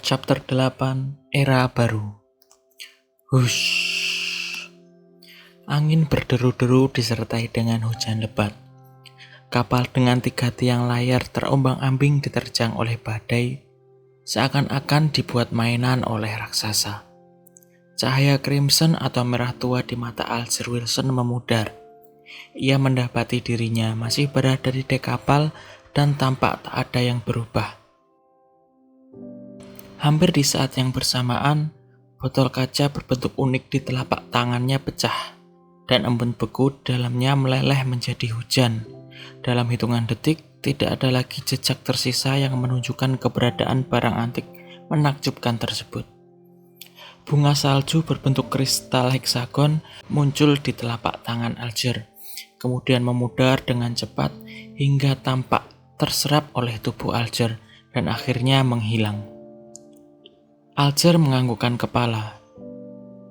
Chapter 8 Era Baru. Hush. Angin berderu-deru disertai dengan hujan lebat. Kapal dengan 3 tiang layar terombang-ambing diterjang oleh badai, seakan-akan dibuat mainan oleh raksasa. Cahaya crimson atau merah tua di mata Alger Wilson memudar. Ia mendapati dirinya masih berada di dek kapal dan tampak tak ada yang berubah. Hampir di saat yang bersamaan, botol kaca berbentuk unik di telapak tangannya pecah, dan embun beku dalamnya meleleh menjadi hujan. Dalam hitungan detik, tidak ada lagi jejak tersisa yang menunjukkan keberadaan barang antik menakjubkan tersebut. Bunga salju berbentuk kristal heksagon muncul di telapak tangan Alger, kemudian memudar dengan cepat hingga tampak terserap oleh tubuh Alger dan akhirnya menghilang. Alger menganggukkan kepala.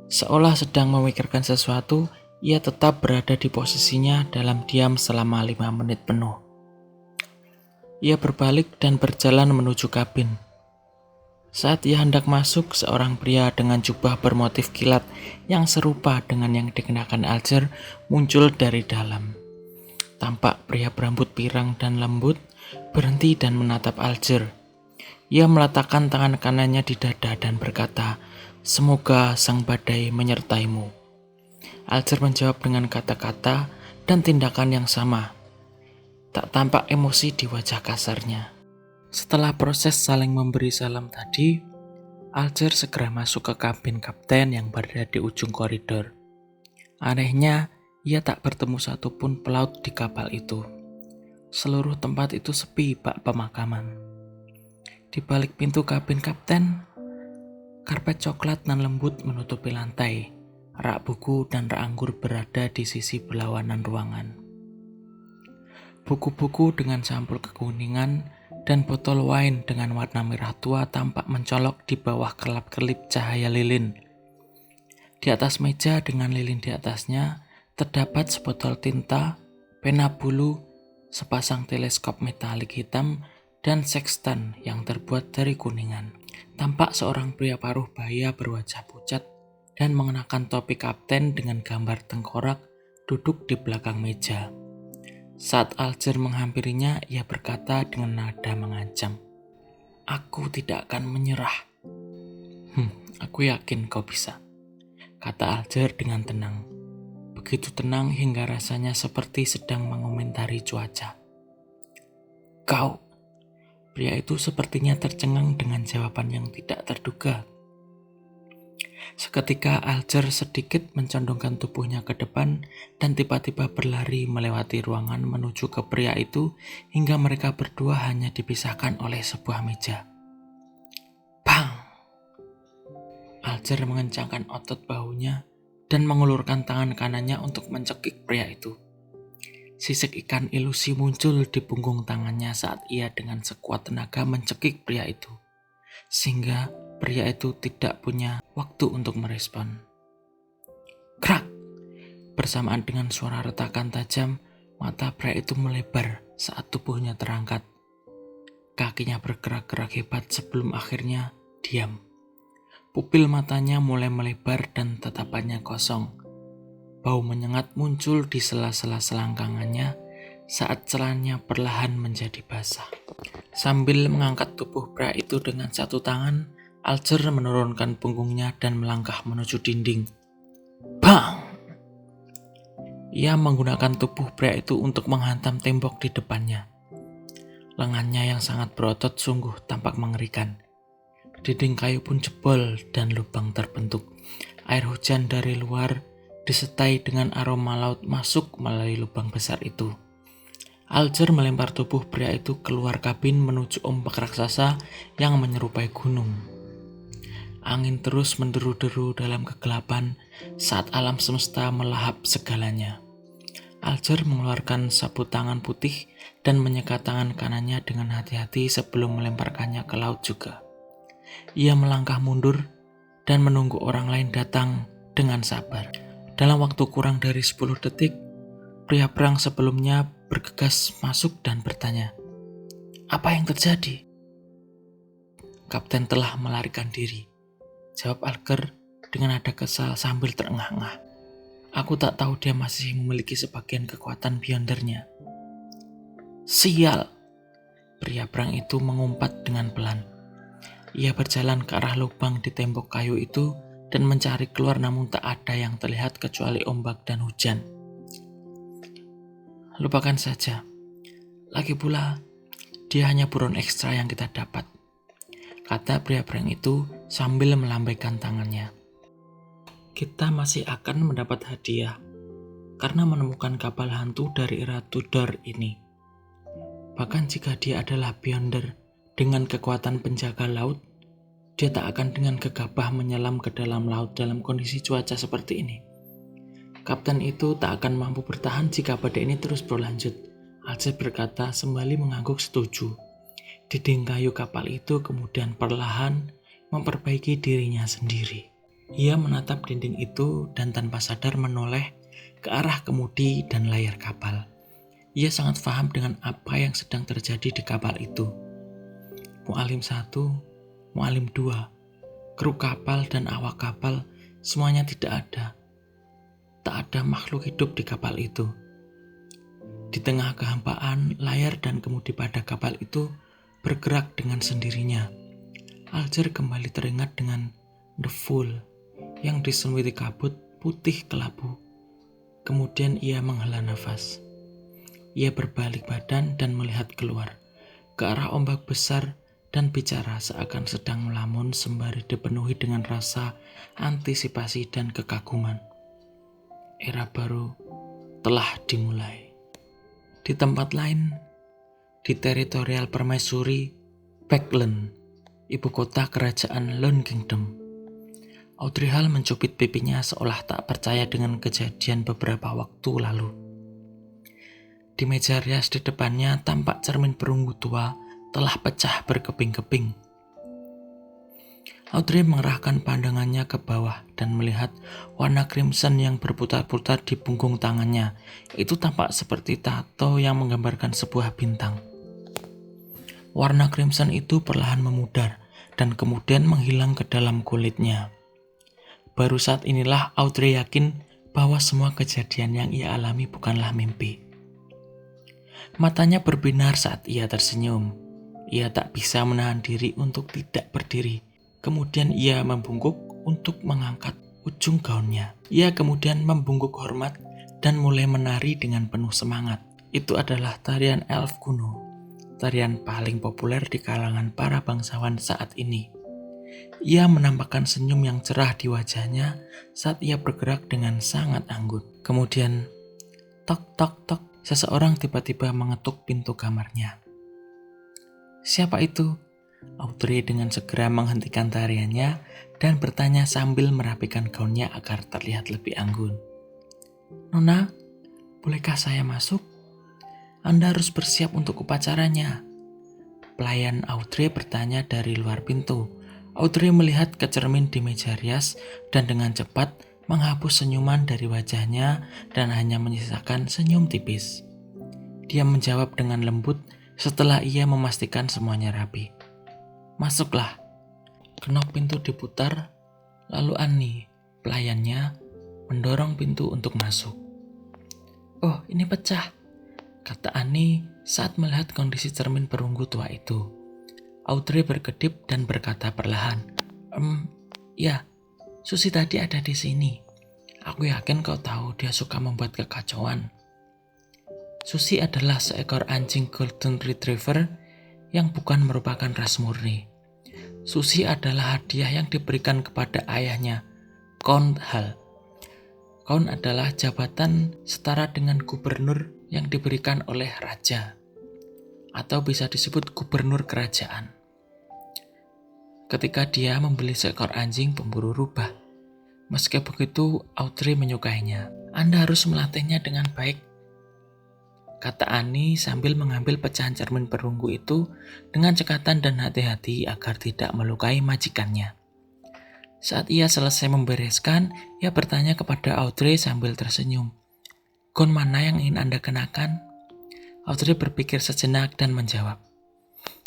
Seolah sedang memikirkan sesuatu, ia tetap berada di posisinya dalam diam selama 5 menit penuh. Ia berbalik dan berjalan menuju kabin. Saat ia hendak masuk, seorang pria dengan jubah bermotif kilat yang serupa dengan yang dikenakan Alger muncul dari dalam. Tampak pria berambut pirang dan lembut berhenti dan menatap Alger. Ia meletakkan tangan kanannya di dada dan berkata, "Semoga sang badai menyertaimu." Alger menjawab dengan kata-kata dan tindakan yang sama. Tak tampak emosi di wajah kasarnya. Setelah proses saling memberi salam tadi, Alger segera masuk ke kabin kapten yang berada di ujung koridor. Anehnya, ia tak bertemu satupun pelaut di kapal itu. Seluruh tempat itu sepi bak pemakaman. Di balik pintu kabin kapten, karpet coklat dan lembut menutupi lantai. Rak buku dan rak anggur berada di sisi berlawanan ruangan. Buku-buku dengan sampul kekuningan dan botol wine dengan warna merah tua tampak mencolok di bawah kelap-kelip cahaya lilin. Di atas meja dengan lilin di atasnya, terdapat sebotol tinta, pena bulu, sepasang teleskop metalik hitam, dan sextant yang terbuat dari kuningan. Tampak seorang pria paruh baya berwajah pucat dan mengenakan topi kapten dengan gambar tengkorak duduk di belakang meja. Saat Alger menghampirinya, ia berkata dengan nada mengancam, "Aku tidak akan menyerah." Aku yakin kau bisa," kata Alger dengan tenang. Begitu tenang hingga rasanya seperti sedang mengomentari cuaca. "Kau..." Pria itu sepertinya tercengang dengan jawaban yang tidak terduga. Seketika Alger sedikit mencondongkan tubuhnya ke depan dan tiba-tiba berlari melewati ruangan menuju ke pria itu hingga mereka berdua hanya dipisahkan oleh sebuah meja. Bang! Alger mengencangkan otot bahunya dan mengulurkan tangan kanannya untuk mencekik pria itu. Sisik ikan ilusi muncul di punggung tangannya saat ia dengan sekuat tenaga mencekik pria itu, sehingga pria itu tidak punya waktu untuk merespon. Krak! Bersamaan dengan suara retakan tajam, mata pria itu melebar saat tubuhnya terangkat. Kakinya bergerak-gerak hebat sebelum akhirnya diam. Pupil matanya mulai melebar dan tatapannya kosong. Bau menyengat muncul di sela-sela selangkangannya saat celananya perlahan menjadi basah. Sambil mengangkat tubuh pria itu dengan satu tangan, Alger menurunkan punggungnya dan melangkah menuju dinding. Bang! Ia menggunakan tubuh pria itu untuk menghantam tembok di depannya. Lengannya yang sangat berotot sungguh tampak mengerikan. Dinding kayu pun jebol dan lubang terbentuk. Air hujan dari luar disertai dengan aroma laut masuk melalui lubang besar itu. Alger melempar tubuh pria itu keluar kabin menuju ombak raksasa yang menyerupai gunung. Angin terus menderu-deru dalam kegelapan saat alam semesta melahap segalanya. Alger mengeluarkan sapu tangan putih dan menyekat tangan kanannya dengan hati-hati sebelum melemparkannya ke laut juga. Ia melangkah mundur dan menunggu orang lain datang dengan sabar. Dalam waktu kurang dari 10 detik, pria perang sebelumnya bergegas masuk dan bertanya, "Apa yang terjadi?" Kapten telah melarikan diri, jawab Alger dengan nada kesal sambil terengah-engah. Aku tak tahu dia masih memiliki sebagian kekuatan Beyondernya. Sial! Pria perang itu mengumpat dengan pelan. Ia berjalan ke arah lubang di tembok kayu itu dan mencari keluar, namun tak ada yang terlihat kecuali ombak dan hujan. Lupakan saja. Lagi pula, dia hanya buron ekstra yang kita dapat, kata pria perang itu sambil melambaikan tangannya. Kita masih akan mendapat hadiah karena menemukan kapal hantu dari era Tudor ini. Bahkan jika dia adalah Beyonder dengan kekuatan penjaga laut, dia tak akan dengan gegabah menyelam ke dalam laut dalam kondisi cuaca seperti ini. Kapten itu tak akan mampu bertahan jika badai ini terus berlanjut, Alger berkata sembali mengangguk setuju. Dinding kayu kapal itu kemudian perlahan memperbaiki dirinya sendiri. Ia menatap dinding itu dan tanpa sadar menoleh ke arah kemudi dan layar kapal. Ia sangat paham dengan apa yang sedang terjadi di kapal itu. Mu'alim 1, Mu'alim 2, kru kapal dan awak kapal semuanya tidak ada. Tak ada makhluk hidup di kapal itu. Di tengah kehampaan, layar dan kemudi pada kapal itu bergerak dengan sendirinya. Alger kembali teringat dengan The Fool yang diselimuti kabut putih kelabu. Kemudian ia menghela nafas. Ia berbalik badan dan melihat keluar ke arah ombak besar dan bicara seakan sedang melamun sembari dipenuhi dengan rasa antisipasi dan kekaguman. Era baru telah dimulai. Di tempat lain, di teritorial permaisuri Backland, ibu kota kerajaan Lone Kingdom, Audrey Hall mencubit pipinya seolah tak percaya dengan kejadian beberapa waktu lalu. Di meja rias di depannya tampak cermin perunggu tua telah pecah berkeping-keping. Audrey mengerahkan pandangannya ke bawah dan melihat warna crimson yang berputar-putar di punggung tangannya. Itu tampak seperti tato yang menggambarkan sebuah bintang. Warna crimson itu perlahan memudar dan kemudian menghilang ke dalam kulitnya. Baru saat inilah Audrey yakin bahwa semua kejadian yang ia alami bukanlah mimpi. Matanya berbinar saat ia tersenyum. Ia tak bisa menahan diri untuk tidak berdiri. Kemudian ia membungkuk untuk mengangkat ujung gaunnya. Ia kemudian membungkuk hormat dan mulai menari dengan penuh semangat. Itu adalah tarian elf kuno, tarian paling populer di kalangan para bangsawan saat ini. Ia menampakkan senyum yang cerah di wajahnya saat ia bergerak dengan sangat anggun. Kemudian, tok tok tok, seseorang tiba-tiba mengetuk pintu kamarnya. Siapa itu? Audrey dengan segera menghentikan tariannya dan bertanya sambil merapikan gaunnya agar terlihat lebih anggun. Nona, bolehkah saya masuk? Anda harus bersiap untuk upacaranya. Pelayan Audrey bertanya dari luar pintu. Audrey melihat ke cermin di meja rias dan dengan cepat menghapus senyuman dari wajahnya dan hanya menyisakan senyum tipis. Dia menjawab dengan lembut setelah ia memastikan semuanya rapi. Masuklah. Kenop pintu diputar, lalu Annie, pelayannya, mendorong pintu untuk masuk. Oh, ini pecah, kata Annie saat melihat kondisi cermin perunggu tua itu. Audrey berkedip dan berkata perlahan, Ya, Susi tadi ada di sini. Aku yakin kau tahu dia suka membuat kekacauan. Susi adalah seekor anjing Golden Retriever yang bukan merupakan ras murni. Susi adalah hadiah yang diberikan kepada ayahnya, Count Hall. Count adalah jabatan setara dengan gubernur yang diberikan oleh raja, atau bisa disebut gubernur kerajaan. Ketika dia membeli seekor anjing pemburu rubah, meski begitu Audrey menyukainya. Anda harus melatihnya dengan baik, kata Annie sambil mengambil pecahan cermin perunggu itu dengan cekatan dan hati-hati agar tidak melukai majikannya. Saat ia selesai membereskan, ia bertanya kepada Audrey sambil tersenyum. Gaun mana yang ingin Anda kenakan? Audrey berpikir sejenak dan menjawab,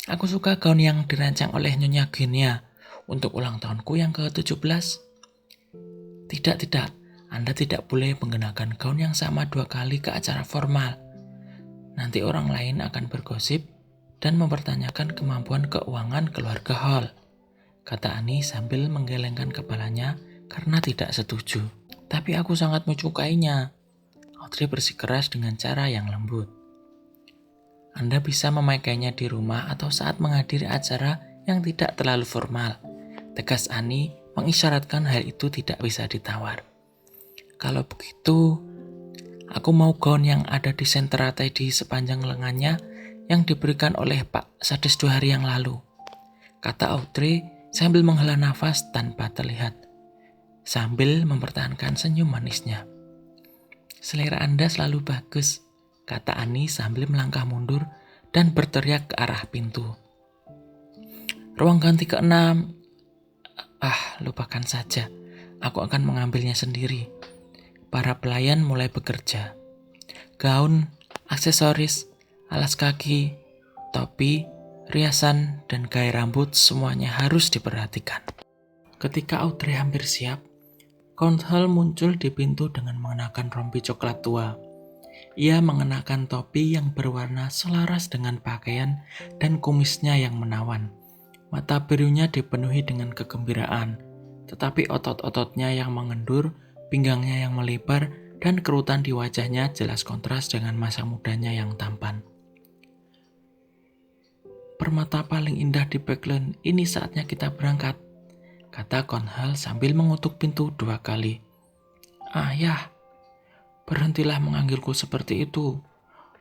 Aku suka gaun yang dirancang oleh Nyonya Genia untuk ulang tahunku yang ke-17. Tidak, tidak. Anda tidak boleh mengenakan gaun yang sama 2 kali ke acara formal. Nanti orang lain akan bergosip dan mempertanyakan kemampuan keuangan keluarga Hall, kata Ani sambil menggelengkan kepalanya karena tidak setuju. Tapi aku sangat menyukainya. Audrey bersikeras dengan cara yang lembut. Anda bisa memakainya di rumah atau saat menghadiri acara yang tidak terlalu formal. Tegas Ani mengisyaratkan hal itu tidak bisa ditawar. Kalau begitu, aku mau gaun yang ada desain teratai di sepanjang lengannya yang diberikan oleh Pak Sadis 2 hari yang lalu, kata Audrey sambil menghela nafas tanpa terlihat, sambil mempertahankan senyum manisnya. Selera Anda selalu bagus, kata Ani sambil melangkah mundur dan berteriak ke arah pintu. Ruang ganti ke-6. Lupakan saja. Aku akan mengambilnya sendiri. Para pelayan mulai bekerja. Gaun, aksesoris, alas kaki, topi, riasan, dan gaya rambut semuanya harus diperhatikan. Ketika Audrey hampir siap, Count Hall muncul di pintu dengan mengenakan rompi coklat tua. Ia mengenakan topi yang berwarna selaras dengan pakaian dan kumisnya yang menawan. Mata birunya dipenuhi dengan kegembiraan, tetapi otot-ototnya yang mengendur, pinggangnya yang melebar, dan kerutan di wajahnya jelas kontras dengan masa mudanya yang tampan. Permata paling indah di Backland, ini saatnya kita berangkat, kata Konhal sambil mengutuk pintu 2 kali. Ya, berhentilah menganggilku seperti itu,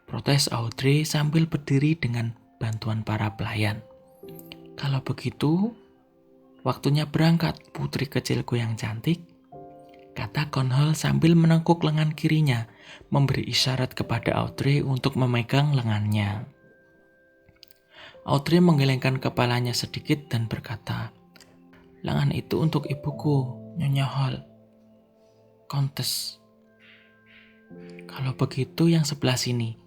protes Audrey sambil berdiri dengan bantuan para pelayan. Kalau begitu, waktunya berangkat, putri kecilku yang cantik, kata Konhal sambil menekuk lengan kirinya, memberi isyarat kepada Audrey untuk memegang lengannya. Audrey menggelengkan kepalanya sedikit dan berkata, lengan itu untuk ibuku, Nyonya Hall. Kontes. Kalau begitu yang sebelah sini.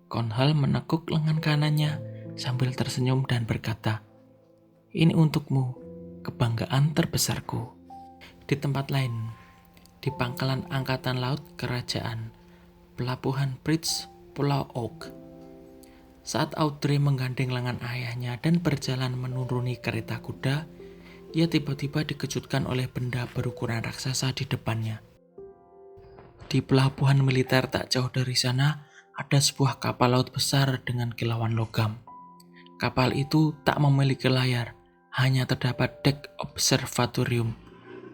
Konhal menekuk lengan kanannya sambil tersenyum dan berkata, ini untukmu, kebanggaan terbesarku. Di tempat lain, di pangkalan Angkatan Laut Kerajaan, Pelabuhan Bridge, Pulau Oak. Saat Audrey menggandeng lengan ayahnya dan berjalan menuruni kereta kuda, ia tiba-tiba dikejutkan oleh benda berukuran raksasa di depannya. Di pelabuhan militer tak jauh dari sana, ada sebuah kapal laut besar dengan kilauan logam. Kapal itu tak memiliki layar, hanya terdapat dek observatorium,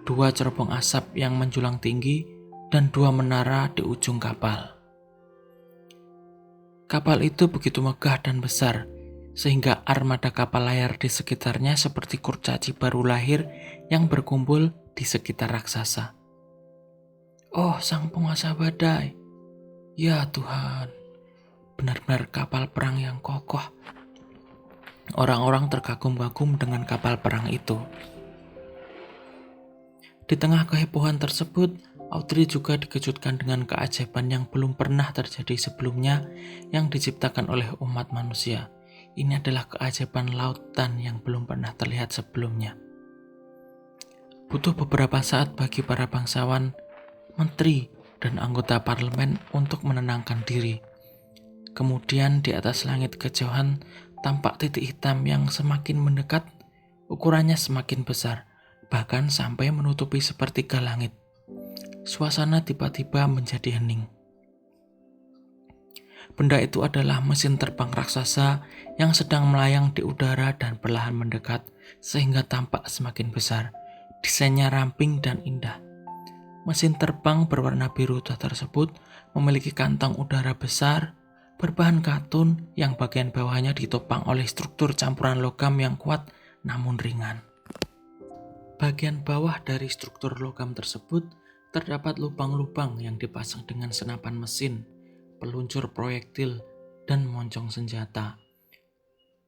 2 cerobong asap yang menjulang tinggi, dan 2 menara di ujung kapal. Kapal itu begitu megah dan besar, sehingga armada kapal layar di sekitarnya seperti kurcaci baru lahir yang berkumpul di sekitar raksasa. Oh, sang penguasa badai. Ya Tuhan, benar-benar kapal perang yang kokoh. Orang-orang terkagum-kagum dengan kapal perang itu. Di tengah kehebohan tersebut, Audrey juga dikejutkan dengan keajaiban yang belum pernah terjadi sebelumnya yang diciptakan oleh umat manusia. Ini adalah keajaiban lautan yang belum pernah terlihat sebelumnya. Butuh beberapa saat bagi para bangsawan, menteri, dan anggota parlemen untuk menenangkan diri. Kemudian di atas langit kejauhan tampak titik hitam yang semakin mendekat, ukurannya semakin besar, bahkan sampai menutupi sepertiga langit. Suasana tiba-tiba menjadi hening. Benda itu adalah mesin terbang raksasa yang sedang melayang di udara dan perlahan mendekat sehingga tampak semakin besar. Desainnya ramping dan indah. Mesin terbang berwarna biru tersebut memiliki kantong udara besar berbahan katun yang bagian bawahnya ditopang oleh struktur campuran logam yang kuat namun ringan. Bagian bawah dari struktur logam tersebut terdapat lubang-lubang yang dipasang dengan senapan mesin, peluncur proyektil, dan moncong senjata.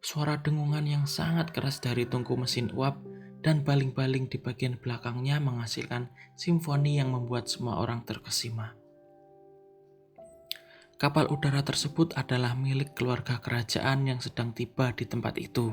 Suara dengungan yang sangat keras dari tungku mesin uap dan baling-baling di bagian belakangnya menghasilkan simfoni yang membuat semua orang terkesima. Kapal udara tersebut adalah milik keluarga kerajaan yang sedang tiba di tempat itu,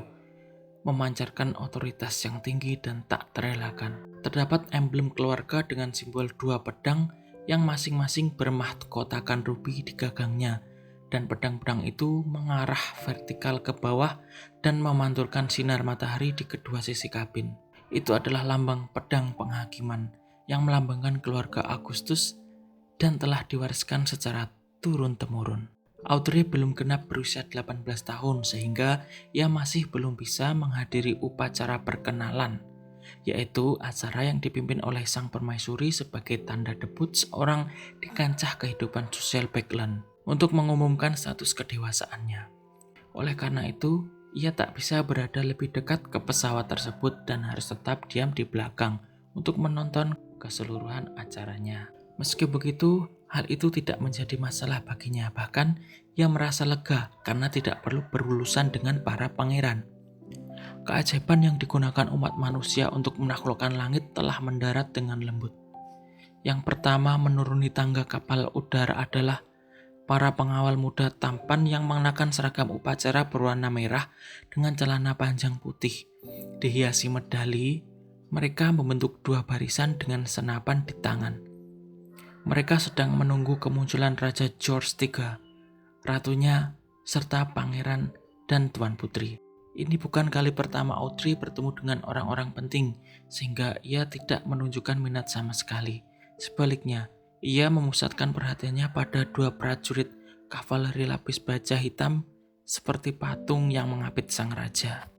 memancarkan otoritas yang tinggi dan tak terelakkan. Terdapat emblem keluarga dengan simbol dua pedang yang masing-masing bermahkotakan rubi di gagangnya, dan pedang-pedang itu mengarah vertikal ke bawah dan memantulkan sinar matahari di kedua sisi kabin. Itu adalah lambang pedang penghakiman yang melambangkan keluarga Augustus dan telah diwariskan secara turun-temurun. Audrey belum genap berusia 18 tahun sehingga ia masih belum bisa menghadiri upacara perkenalan, yaitu acara yang dipimpin oleh sang permaisuri sebagai tanda debut seorang di kancah kehidupan sosial Backland untuk mengumumkan status kedewasaannya. Oleh karena itu, ia tak bisa berada lebih dekat ke pesawat tersebut dan harus tetap diam di belakang untuk menonton keseluruhan acaranya. Meski begitu, hal itu tidak menjadi masalah baginya, bahkan ia merasa lega karena tidak perlu berurusan dengan para pangeran. Keajaiban yang digunakan umat manusia untuk menaklukkan langit telah mendarat dengan lembut. Yang pertama menuruni tangga kapal udara adalah para pengawal muda tampan yang mengenakan seragam upacara berwarna merah dengan celana panjang putih. Dihiasi medali, mereka membentuk dua barisan dengan senapan di tangan. Mereka sedang menunggu kemunculan Raja George III, ratunya, serta pangeran dan tuan putri. Ini bukan kali pertama Audrey bertemu dengan orang-orang penting, sehingga ia tidak menunjukkan minat sama sekali. Sebaliknya, ia memusatkan perhatiannya pada dua prajurit kavaleri lapis baja hitam seperti patung yang mengapit sang raja.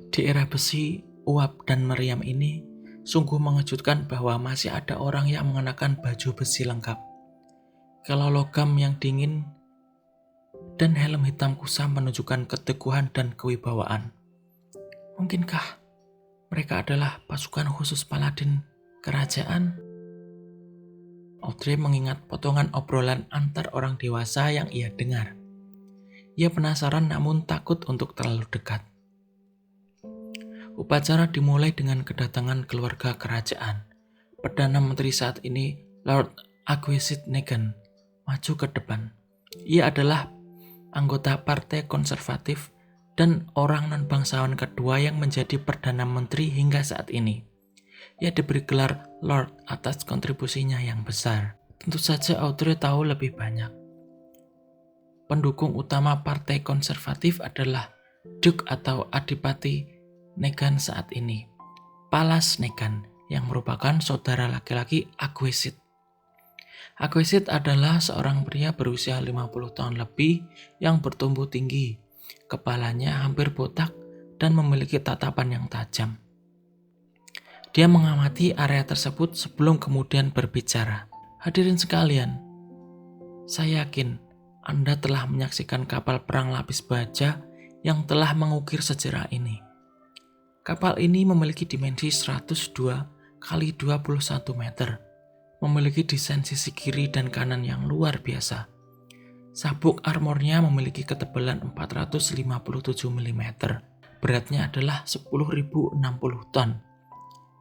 Di era besi, Uap dan Meriam ini sungguh mengejutkan bahwa masih ada orang yang mengenakan baju besi lengkap, kalau logam yang dingin, dan helm hitam kusam menunjukkan keteguhan dan kewibawaan. Mungkinkah mereka adalah pasukan khusus paladin kerajaan? Audrey mengingat potongan obrolan antar orang dewasa yang ia dengar. Ia penasaran namun takut untuk terlalu dekat. Upacara dimulai dengan kedatangan keluarga kerajaan. Perdana Menteri saat ini, Lord Aguisit Negan, maju ke depan. Ia adalah anggota Partai Konservatif dan orang non-bangsawan kedua yang menjadi Perdana Menteri hingga saat ini. Ia diberi gelar Lord atas kontribusinya yang besar. Tentu saja Audrey tahu lebih banyak. Pendukung utama Partai Konservatif adalah Duke atau Adipati Negan saat ini, Palas Negan, yang merupakan saudara laki-laki Aguisit. Aguisit adalah seorang pria berusia 50 tahun lebih yang bertumbuh tinggi, kepalanya hampir botak dan memiliki tatapan yang tajam. Dia mengamati area tersebut sebelum kemudian berbicara. Hadirin sekalian, saya yakin Anda telah menyaksikan kapal perang lapis baja yang telah mengukir sejarah ini. Kapal ini memiliki dimensi 102 kali 21 meter, memiliki desain sisi kiri dan kanan yang luar biasa. Sabuk armornya memiliki ketebalan 457 mm, beratnya adalah 10.060 ton.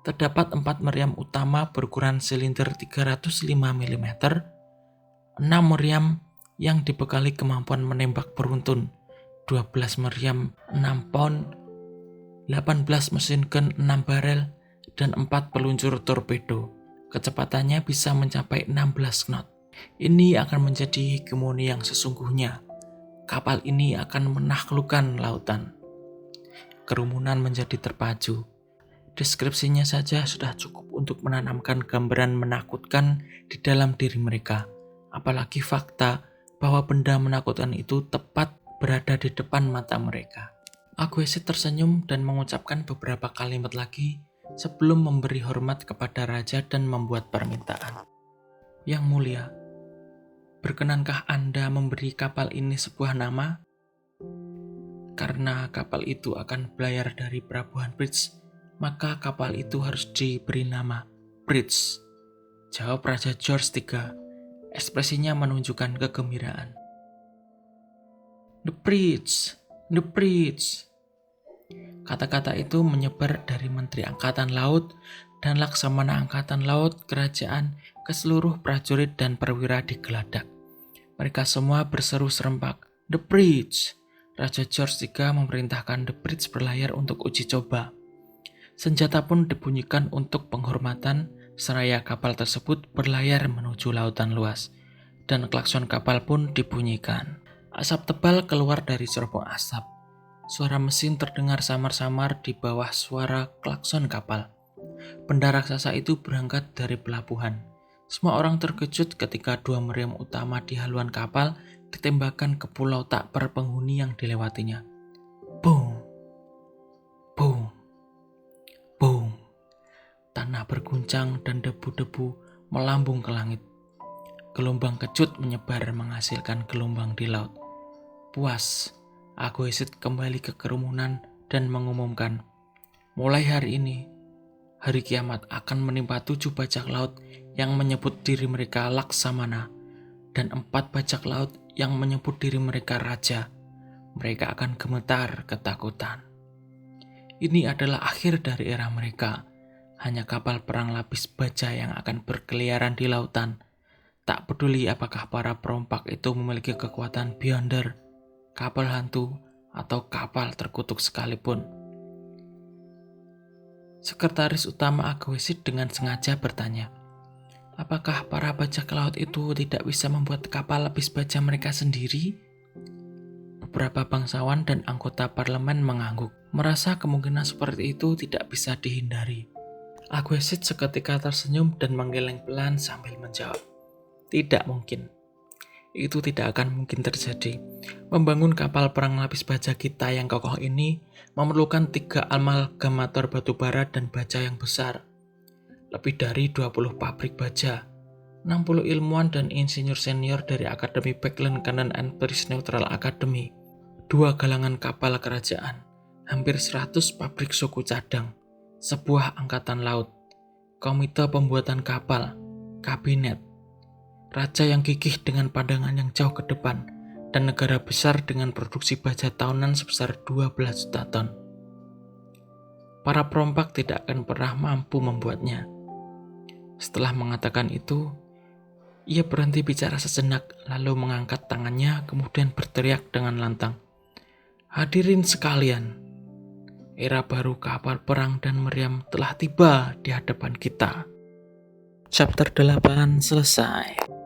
Terdapat 4 meriam utama berukuran silinder 305 mm, 6 meriam yang dibekali kemampuan menembak beruntun, 12 meriam 6 pound, 18 mesin gun 6 barel, dan 4 peluncur torpedo. Kecepatannya bisa mencapai 16 knot. Ini akan menjadi hegemoni yang sesungguhnya. Kapal ini akan menaklukkan lautan. Kerumunan menjadi terpacu. Deskripsinya saja sudah cukup untuk menanamkan gambaran menakutkan di dalam diri mereka. Apalagi fakta bahwa benda menakutkan itu tepat berada di depan mata mereka. Aguisit tersenyum dan mengucapkan beberapa kalimat lagi sebelum memberi hormat kepada raja dan membuat permintaan. Yang mulia, berkenankah Anda memberi kapal ini sebuah nama? Karena kapal itu akan berlayar dari Pelabuhan Bridge, maka kapal itu harus diberi nama Bridge, jawab Raja George III. Ekspresinya menunjukkan kegembiraan. The Bridge, the Bridge. Kata-kata itu menyebar dari Menteri Angkatan Laut dan Laksamana Angkatan Laut Kerajaan ke seluruh prajurit dan perwira di Geladak. Mereka semua berseru serempak, "The Bridge!" Raja George III memerintahkan The Bridge berlayar untuk uji coba. Senjata pun dibunyikan untuk penghormatan, seraya kapal tersebut berlayar menuju lautan luas. Dan klakson kapal pun dibunyikan. Asap tebal keluar dari cerobong asap. Suara mesin terdengar samar-samar di bawah suara klakson kapal. Benda raksasa itu berangkat dari pelabuhan. Semua orang terkejut ketika 2 meriam utama di haluan kapal ditembakkan ke pulau tak berpenghuni yang dilewatinya. Boom! Boom! Boom! Tanah berguncang dan debu-debu melambung ke langit. Gelombang kejut menyebar menghasilkan gelombang di laut. Puas, Agoesit kembali ke kerumunan dan mengumumkan, mulai hari ini, hari kiamat akan menimpa 7 bajak laut yang menyebut diri mereka Laksamana dan 4 bajak laut yang menyebut diri mereka Raja. Mereka akan gemetar ketakutan. Ini adalah akhir dari era mereka. Hanya kapal perang lapis baja yang akan berkeliaran di lautan. Tak peduli apakah para perompak itu memiliki kekuatan Beyonder, kapal hantu, atau kapal terkutuk sekalipun. Sekretaris utama Agoesit dengan sengaja bertanya, apakah para bajak laut itu tidak bisa membuat kapal lapis baja mereka sendiri? Beberapa bangsawan dan anggota parlemen mengangguk, merasa kemungkinan seperti itu tidak bisa dihindari. Agoesit seketika tersenyum dan menggeleng pelan sambil menjawab, tidak mungkin. Itu tidak akan mungkin terjadi. Membangun kapal perang lapis baja kita yang kokoh ini memerlukan 3 amalgamator batubara dan baja yang besar. Lebih dari 20 pabrik baja, 60 ilmuwan dan insinyur senior dari Akademi Backland Cannon and Paris Neutral Academy, 2 galangan kapal kerajaan, hampir 100 pabrik suku cadang, sebuah angkatan laut, komite pembuatan kapal, kabinet, raja yang gigih dengan pandangan yang jauh ke depan, dan negara besar dengan produksi baja tahunan sebesar 12 juta ton. Para perompak tidak akan pernah mampu membuatnya. Setelah mengatakan itu, ia berhenti bicara sejenak, lalu mengangkat tangannya, kemudian berteriak dengan lantang, hadirin sekalian, era baru kapal perang dan meriam telah tiba di hadapan kita. Chapter 8 selesai.